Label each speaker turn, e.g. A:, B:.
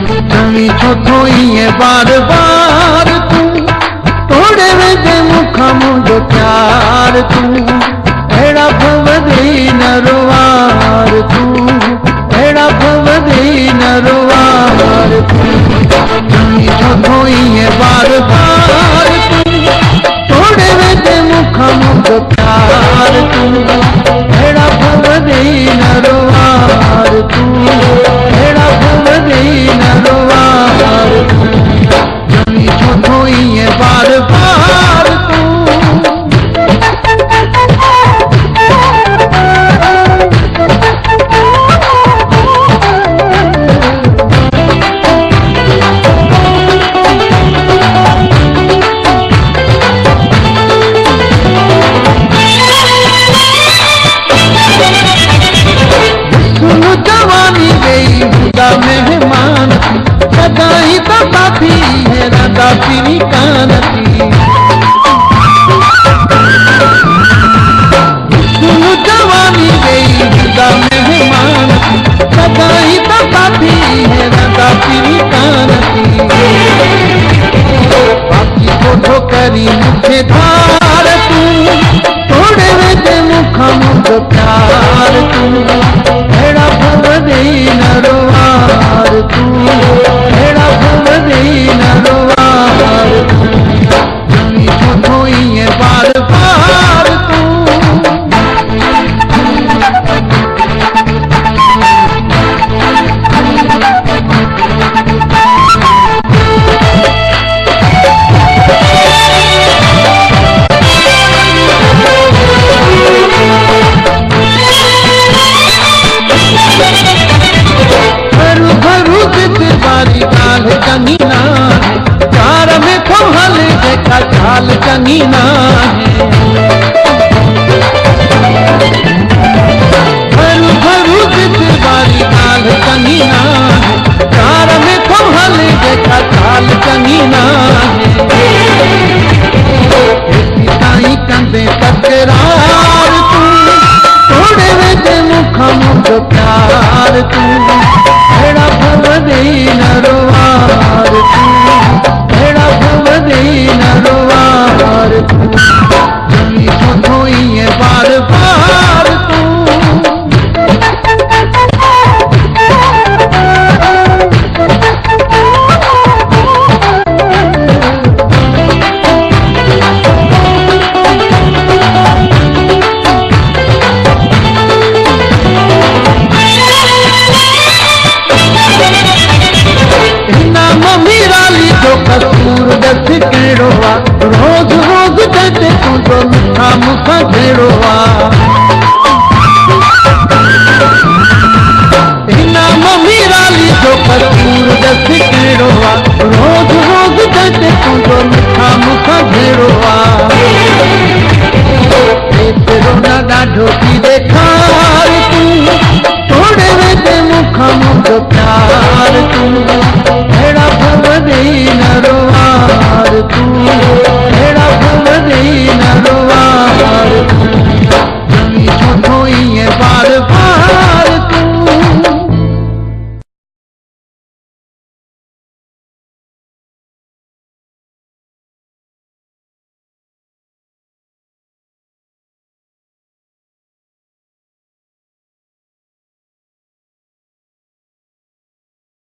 A: जमी छो थोई बार बार तू तोड़े वेंदे मुखां मुंहिंजो प्यार तू अहिड़ा भवदी न रुवार तू अहिड़ा भवदी न रुवार तू जमी छो थोई बार बार तू तोड़े वेंदे मुखां मुंहिंजो प्यार तू अहिड़ा भवदी न रुवार तू अहिड़ा भवदी न रुवार तू जमी छो थोई बार बार तू जवानी गई बुदा मेहमान सदाई तो साथी है राधा पीरी कानती जवानी गई बुदा मेहमान सदाई तो साथी है राधा पीरी कानती बाकी को करी मुझे धार तू तोड़े वेंदे मुखां मुंहिंजो प्यार तू अहिड़ा भवदी न रुवार तू अहिड़ा भवदी न रुवार तू जमी छो थोई बार बार तू बारी गाल चंगीना चार में खोहल देखा चाल चंगीना भरू भरू बारी गाल चंगीना चार में खोहल देखा चाल चंगीना ताई कंदे तकरार तू तोड़े वेंदे मुखां मुंहिंजो प्यार तू अहिड़ा भवदी न रुवार तू अहिड़ा भवदी न रुवार तू जमी छो थोई बार बार तू कसूर दस कहिड़ो आहे रोज़ रोज़ जॾहिं तुंहिंजो मिठा मुखां कहिड़ो आहे हिन मम्मी राली जो कसूर दस कहिड़ो आहे रोज़ रोज़ जॾहिं तुंहिंजो मिठा मुखां कहिड़ो आहे एतिरो न ॾाढो थी ॾेखार तू तोड़े वेंदे मुखां मुंहिंजो प्यार तू अहिड़ा भवदी न रुवार तू